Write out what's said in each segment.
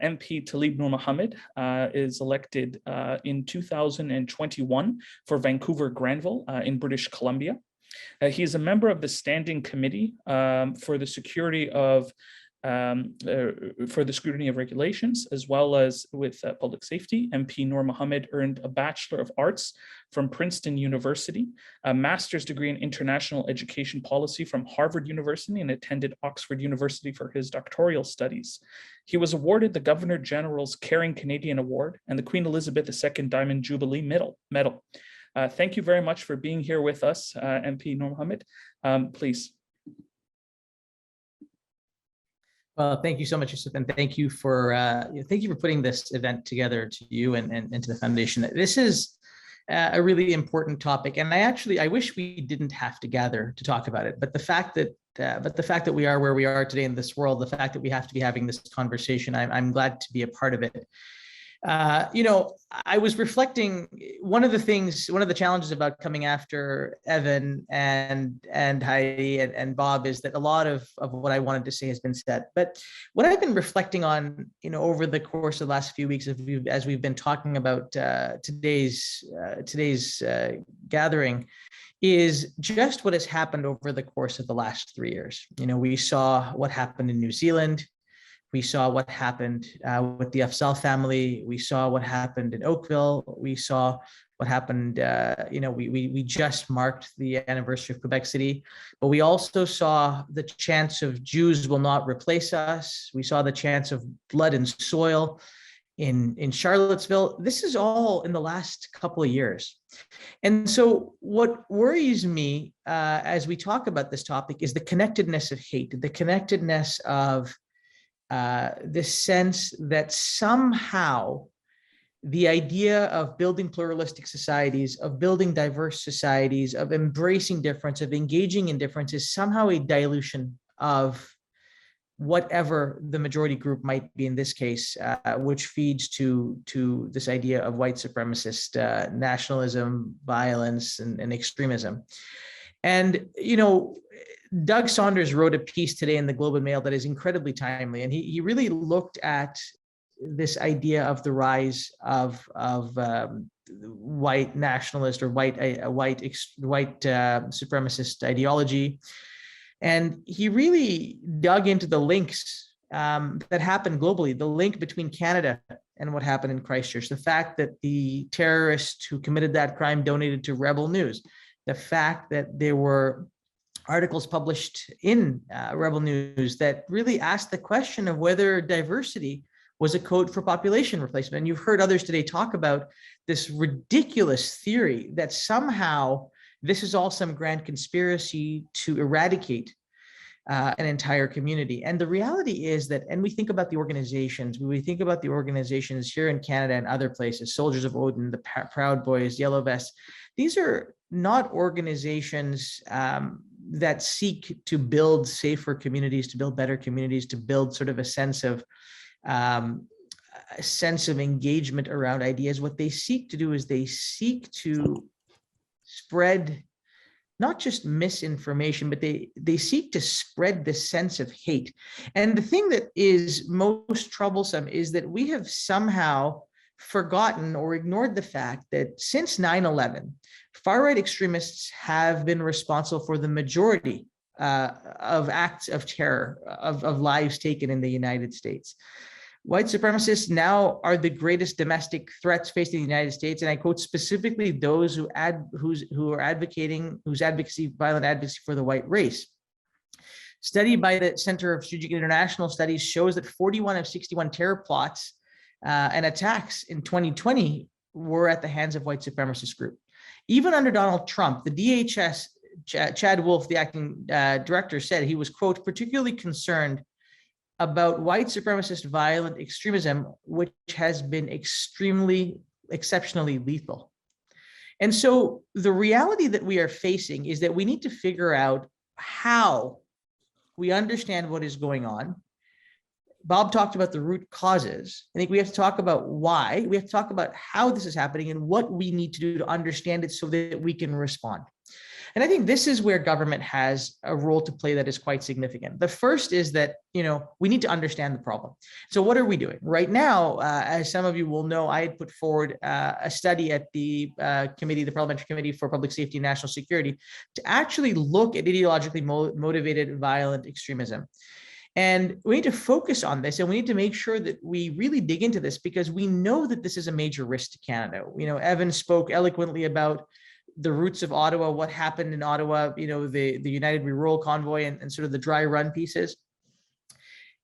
MP Taleeb Noormohamed is elected in 2021 for Vancouver-Granville in British Columbia. He is a member of the Standing Committee for the Security of Regulations, as well as with public safety. MP Noormohamed earned a Bachelor of Arts from Princeton University, a master's degree in international education policy from Harvard University, and attended Oxford University for his doctoral studies. He was awarded the Governor General's Caring Canadian Award and the Queen Elizabeth II Diamond Jubilee Medal. Thank you very much for being here with us, MP Noormohamed. Please. Well, thank you so much, Yusuf, and thank you for putting this event together, to you and to the foundation. This is a really important topic, and I wish we didn't have to gather to talk about it. But the fact that we are where we are today in this world, the fact that we have to be having this conversation, I'm glad to be a part of it. I was reflecting, one of the challenges about coming after Evan and Heidi and Bob is that a lot of what I wanted to say has been said. But what I've been reflecting on, over the course of the last few weeks, as we've been talking about today's gathering, is just what has happened over the course of the last 3 years. We saw what happened in New Zealand. We saw what happened with the Afzal family. We saw what happened in Oakville. We saw what happened, we just marked the anniversary of Quebec City, but we also saw the chance of Jews will not replace us. We saw the chance of blood and soil in Charlottesville. This is all in the last couple of years. And so what worries me as we talk about this topic is the connectedness of hate, the connectedness of this sense that somehow the idea of building pluralistic societies, of building diverse societies, of embracing difference, of engaging in difference is somehow a dilution of whatever the majority group might be in this case, which feeds to this idea of white supremacist nationalism, violence, and extremism. And, Doug Saunders wrote a piece today in the Globe and Mail that is incredibly timely, and he really looked at this idea of the rise of white nationalist or white supremacist ideology, and he really dug into the links that happened globally, the link between Canada and what happened in Christchurch, the fact that the terrorist who committed that crime donated to Rebel News, the fact that there were articles published in Rebel News that really asked the question of whether diversity was a code for population replacement. And you've heard others today talk about this ridiculous theory that somehow this is all some grand conspiracy to eradicate an entire community. And the reality is that, and we think about the organizations, here in Canada and other places, Soldiers of Odin, the Proud Boys, Yellow Vests, these are not organizations that seek to build safer communities, to build better communities, to build sort of a sense of engagement around ideas. What they seek to do is they seek to spread not just misinformation, but they seek to spread this sense of hate. And the thing that is most troublesome is that we have somehow forgotten or ignored the fact that since 9/11, far-right extremists have been responsible for the majority of acts of terror, of lives taken in the United States. White supremacists now are the greatest domestic threats facing the United States, and I quote specifically those whose violent advocacy for the white race. Study by the Center of Strategic International Studies shows that 41 of 61 terror plots and attacks in 2020 were at the hands of white supremacist group. Even under Donald Trump, the DHS, Chad Wolf, the acting director, said he was, quote, particularly concerned about white supremacist violent extremism, which has been exceptionally lethal. And so the reality that we are facing is that we need to figure out how we understand what is going on. Bob talked about the root causes. I think we have to talk about why. We have to talk about how this is happening and what we need to do to understand it so that we can respond. And I think this is where government has a role to play that is quite significant. The first is that, we need to understand the problem. So what are we doing? Right now, as some of you will know, I had put forward a study at the committee, the Parliamentary Committee for Public Safety and National Security, to actually look at ideologically motivated violent extremism. And we need to focus on this, and we need to make sure that we really dig into this, because we know that this is a major risk to Canada. Evan spoke eloquently about the roots of Ottawa, what happened in Ottawa, the United We Roll convoy and sort of the dry run pieces.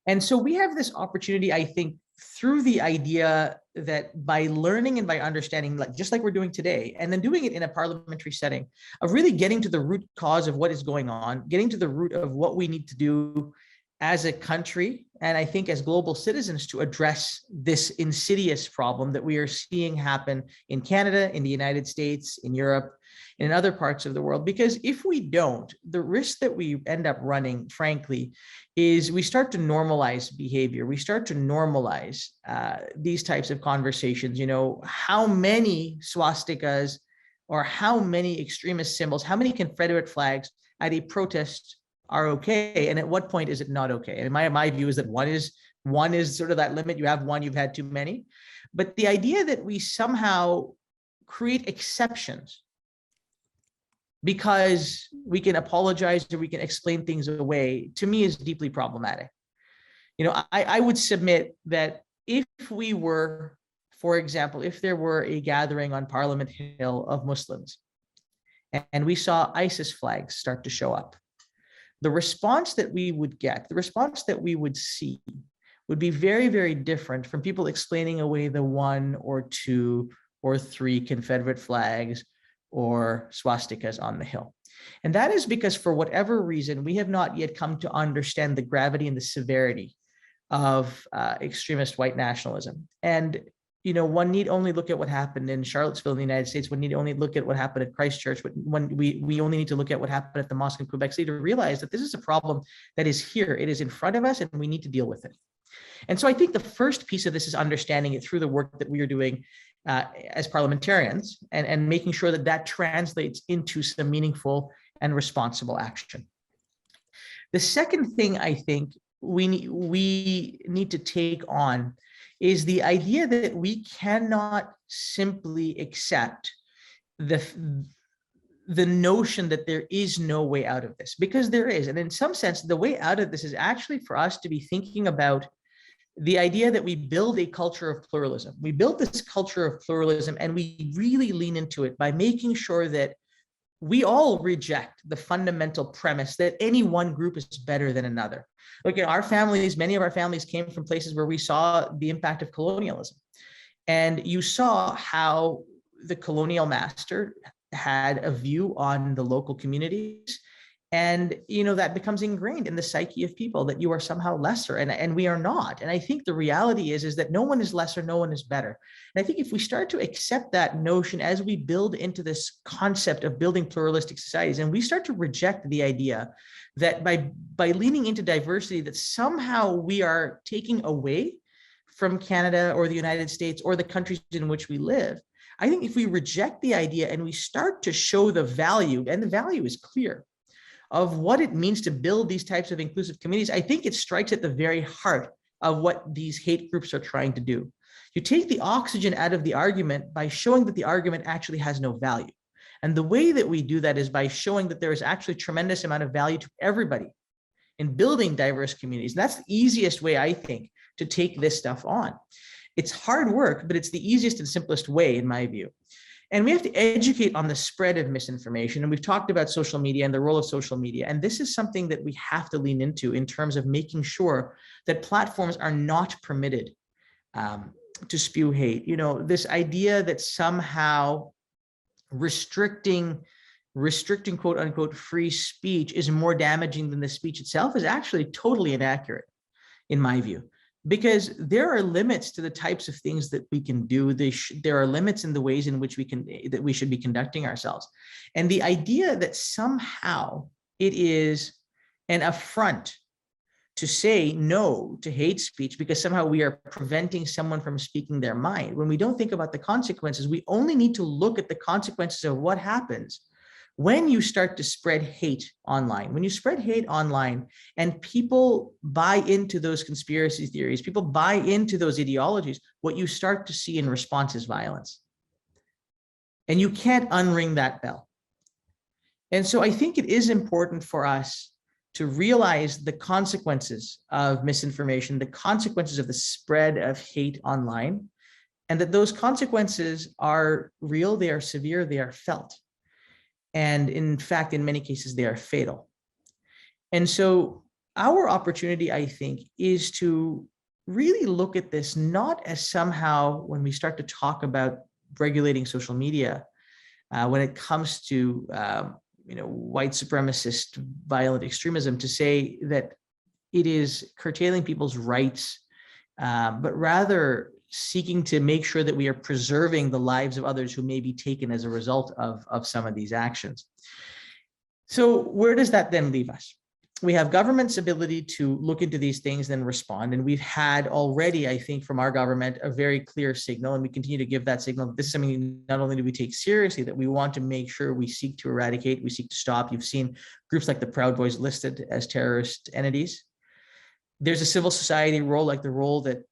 And so we have this opportunity, I think, through the idea that by learning and by understanding, just like we're doing today, and then doing it in a parliamentary setting, of really getting to the root cause of what is going on, getting to the root of what we need to do as a country, and I think as global citizens, to address this insidious problem that we are seeing happen in Canada, in the United States, in Europe, and in other parts of the world. Because if we don't, the risk that we end up running, frankly, is we start to normalize behavior. We start to normalize these types of conversations. How many swastikas or how many extremist symbols, how many Confederate flags at a protest are okay, and at what point is it not okay? And my view is that one is sort of that limit. You have one, you've had too many. But the idea that we somehow create exceptions because we can apologize or we can explain things away, to me, is deeply problematic. I would submit that if we were, for example, if there were a gathering on Parliament Hill of Muslims and we saw ISIS flags start to show up, the response that we would get, the response that we would see, would be very, very different from people explaining away the 1 or 2 or 3 Confederate flags or swastikas on the Hill. And that is because, for whatever reason, we have not yet come to understand the gravity and the severity of extremist white nationalism. And one need only look at what happened in Charlottesville in the United States. One need only look at what happened at Christchurch. We only need to look at what happened at the mosque in Quebec City to realize that this is a problem that is here. It is in front of us, and we need to deal with it. And so I think the first piece of this is understanding it through the work that we are doing as parliamentarians, and making sure that that translates into some meaningful and responsible action. The second thing I think we need to take on is the idea that we cannot simply accept the notion that there is no way out of this, because there is. And in some sense, the way out of this is actually for us to be thinking about the idea that we build a culture of pluralism. We build this culture of pluralism, and we really lean into it by making sure that we all reject the fundamental premise that any one group is better than another. Look, at our families, many of our families came from places where we saw the impact of colonialism. And you saw how the colonial master had a view on the local communities. And, that becomes ingrained in the psyche of people, that you are somehow lesser, and we are not. And I think the reality is that no one is lesser, no one is better. And I think if we start to accept that notion as we build into this concept of building pluralistic societies, and we start to reject the idea that by leaning into diversity, that somehow we are taking away from Canada or the United States or the countries in which we live, I think if we reject the idea and we start to show the value, and the value is clear, of what it means to build these types of inclusive communities, I think it strikes at the very heart of what these hate groups are trying to do. You take the oxygen out of the argument by showing that the argument actually has no value. And the way that we do that is by showing that there is actually a tremendous amount of value to everybody in building diverse communities. And that's the easiest way, I think, to take this stuff on. It's hard work, but it's the easiest and simplest way, in my view. And we have to educate on the spread of misinformation. And we've talked about social media and the role of social media. And this is something that we have to lean into in terms of making sure that platforms are not permitted to spew hate. This idea that somehow restricting quote unquote free speech is more damaging than the speech itself is actually totally inaccurate, in my view. Because there are limits to the types of things that we can do. There are limits in the ways in which we should be conducting ourselves. And the idea that somehow it is an affront to say no to hate speech because somehow we are preventing someone from speaking their mind, when we don't think about the consequences, we only need to look at the consequences of what happens when you start to spread hate online, when you spread hate online and people buy into those conspiracy theories, people buy into those ideologies, what you start to see in response is violence. And you can't unring that bell. And so I think it is important for us to realize the consequences of misinformation, the consequences of the spread of hate online, and that those consequences are real, they are severe, they are felt. And in fact, in many cases, they are fatal. And so our opportunity, I think, is to really look at this not as somehow, when we start to talk about regulating social media, when it comes to white supremacist violent extremism, to say that it is curtailing people's rights, but rather seeking to make sure that we are preserving the lives of others who may be taken as a result of some of these actions. So where does that then leave us? We have government's ability to look into these things and respond. And we've had already, I think, from our government, a very clear signal, and we continue to give that signal. This is something not only do we take seriously, that we want to make sure we seek to eradicate, we seek to stop. You've seen groups like the Proud Boys listed as terrorist entities. There's a civil society role, like the role that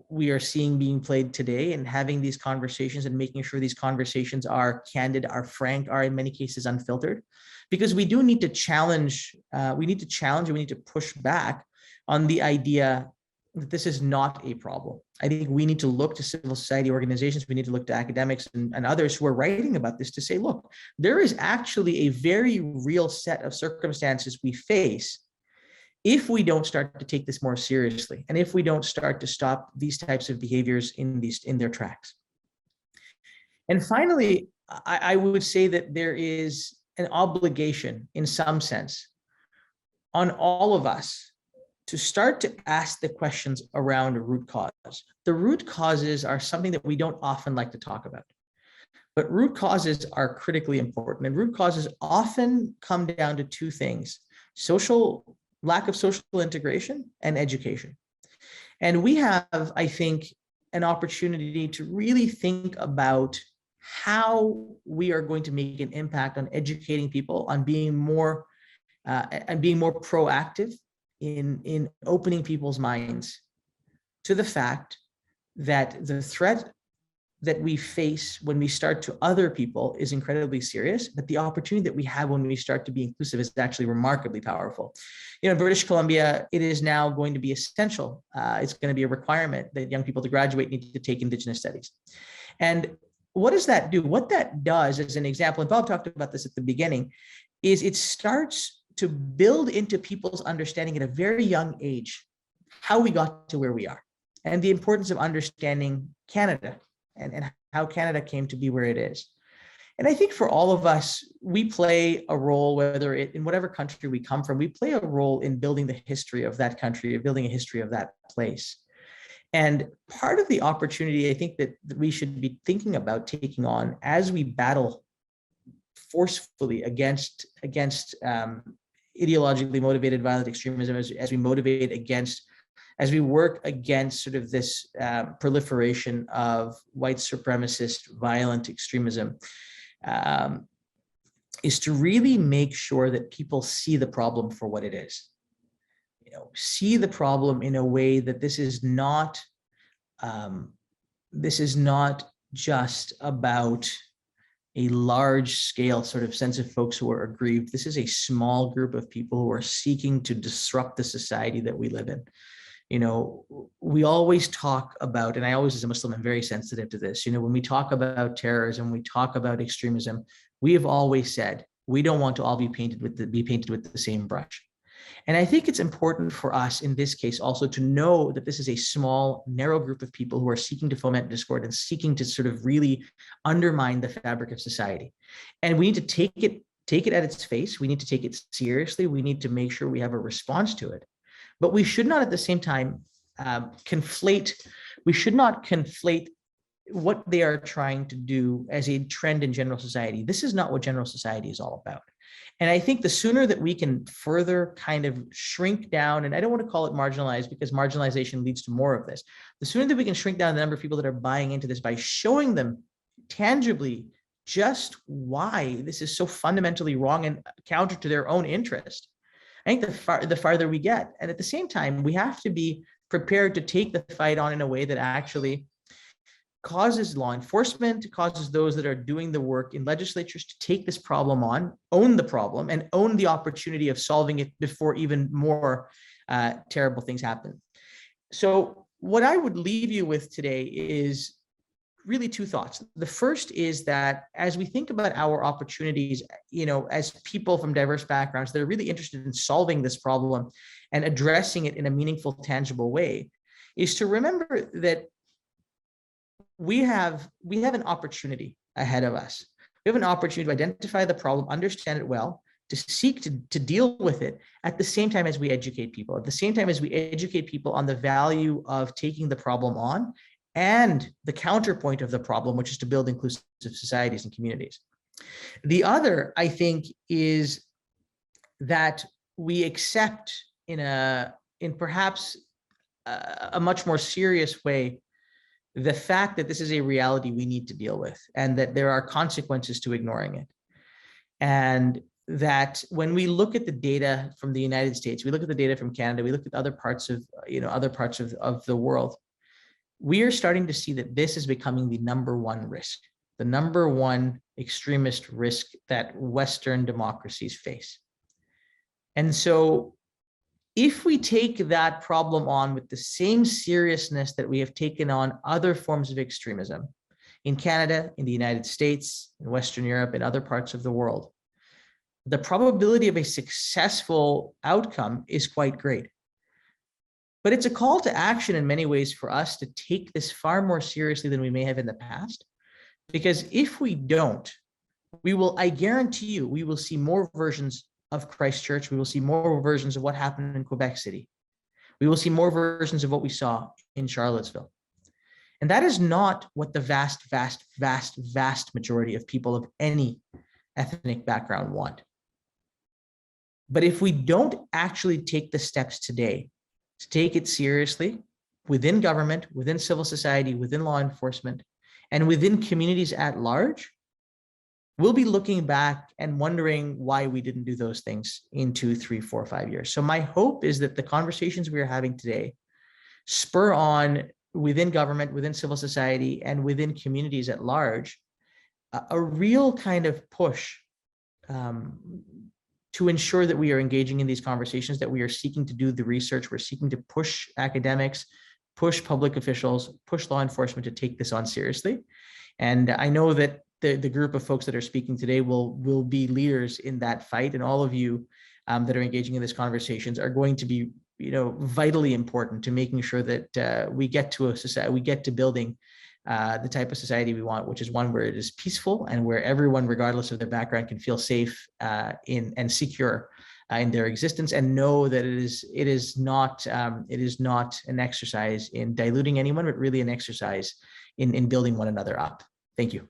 we are seeing being played today, and having these conversations and making sure these conversations are candid, are frank, are in many cases unfiltered, because we do need to challenge, and we need to push back on the idea that this is not a problem. I think we need to look to civil society organizations, we need to look to academics and others who are writing about this to say, look, there is actually a very real set of circumstances we face if we don't start to take this more seriously, and if we don't start to stop these types of behaviors in their tracks. And finally, I would say that there is an obligation, in some sense, on all of us to start to ask the questions around a root cause. The root causes are something that we don't often like to talk about, but root causes are critically important, and root causes often come down to two things: lack of social integration and education. And we have, I think, an opportunity to really think about how we are going to make an impact on educating people, on being more proactive in opening people's minds to the fact that the threat that we face when we start to other people is incredibly serious, but the opportunity that we have when we start to be inclusive is actually remarkably powerful. In British Columbia, it is now going to be essential. It's going to be a requirement that young people to graduate need to take Indigenous studies. And what does that do? What that does, as an example, and Bob talked about this at the beginning, is it starts to build into people's understanding at a very young age how we got to where we are, and the importance of understanding Canada and how Canada came to be where it is. And I think for all of us, we play a role, whether in whatever country we come from, we play a role in building the history of that country, of building a history of that place. And part of the opportunity, I think, that we should be thinking about taking on as we battle forcefully against ideologically motivated violent extremism, as we work against sort of this proliferation of white supremacist violent extremism, is to really make sure that people see the problem for what it is. See the problem in a way that this is not just about a large scale sort of sense of folks who are aggrieved. This is a small group of people who are seeking to disrupt the society that we live in. We always talk about, and I always, as a Muslim, am very sensitive to this, when we talk about terrorism, we talk about extremism, we have always said, we don't want to all be painted with the same brush. And I think it's important for us in this case also to know that this is a small, narrow group of people who are seeking to foment discord and seeking to sort of really undermine the fabric of society. And we need to take it at its face. We need to take it seriously. We need to make sure we have a response to it. But we should not at the same time conflate what they are trying to do as a trend in general society. This is not what general society is all about. And I think the sooner that we can further kind of shrink down, and I don't want to call it marginalized because marginalization leads to more of this, the sooner that we can shrink down the number of people that are buying into this by showing them tangibly just why this is so fundamentally wrong and counter to their own interest. I think the farther we get. And at the same time, we have to be prepared to take the fight on in a way that actually causes law enforcement, causes those that are doing the work in legislatures to take this problem on, own the problem, and own the opportunity of solving it before even more terrible things happen. So what I would leave you with today is really two thoughts. The first is that as we think about our opportunities, as people from diverse backgrounds that are really interested in solving this problem and addressing it in a meaningful, tangible way, is to remember that we have an opportunity ahead of us. We have an opportunity to identify the problem, understand it well, to seek to deal with it at the same time as we educate people, at the same time as we educate people on the value of taking the problem on and the counterpoint of the problem, which is to build inclusive societies and communities. The other, I think, is that we accept in perhaps a much more serious way the fact that this is a reality we need to deal with, and that there are consequences to ignoring it. And that when we look at the data from the United States, we look at the data from Canada, we look at other parts of the world, we are starting to see that this is becoming the number one risk, the number one extremist risk that Western democracies face. And so if we take that problem on with the same seriousness that we have taken on other forms of extremism in Canada, in the United States, in Western Europe, and other parts of the world, the probability of a successful outcome is quite great. But it's a call to action in many ways for us to take this far more seriously than we may have in the past. Because if we don't, I guarantee you, we will see more versions of Christchurch. We will see more versions of what happened in Quebec City. We will see more versions of what we saw in Charlottesville. And that is not what the vast, vast, vast, vast majority of people of any ethnic background want. But if we don't actually take the steps today to take it seriously within government, within civil society, within law enforcement, and within communities at large, we'll be looking back and wondering why we didn't do those things in 2, 3, 4, 5 years. So my hope is that the conversations we are having today spur on within government, within civil society, and within communities at large, a real kind of push to ensure that we are engaging in these conversations, that we are seeking to do the research, we're seeking to push academics, push public officials, push law enforcement to take this on seriously. And I know that the group of folks that are speaking today will be leaders in that fight, and all of you that are engaging in these conversations are going to be vitally important to making sure that we get to a society, we get to building the type of society we want, which is one where it is peaceful and where everyone, regardless of their background, can feel safe and secure in their existence, and know that it is not an exercise in diluting anyone, but really an exercise in building one another up. Thank you.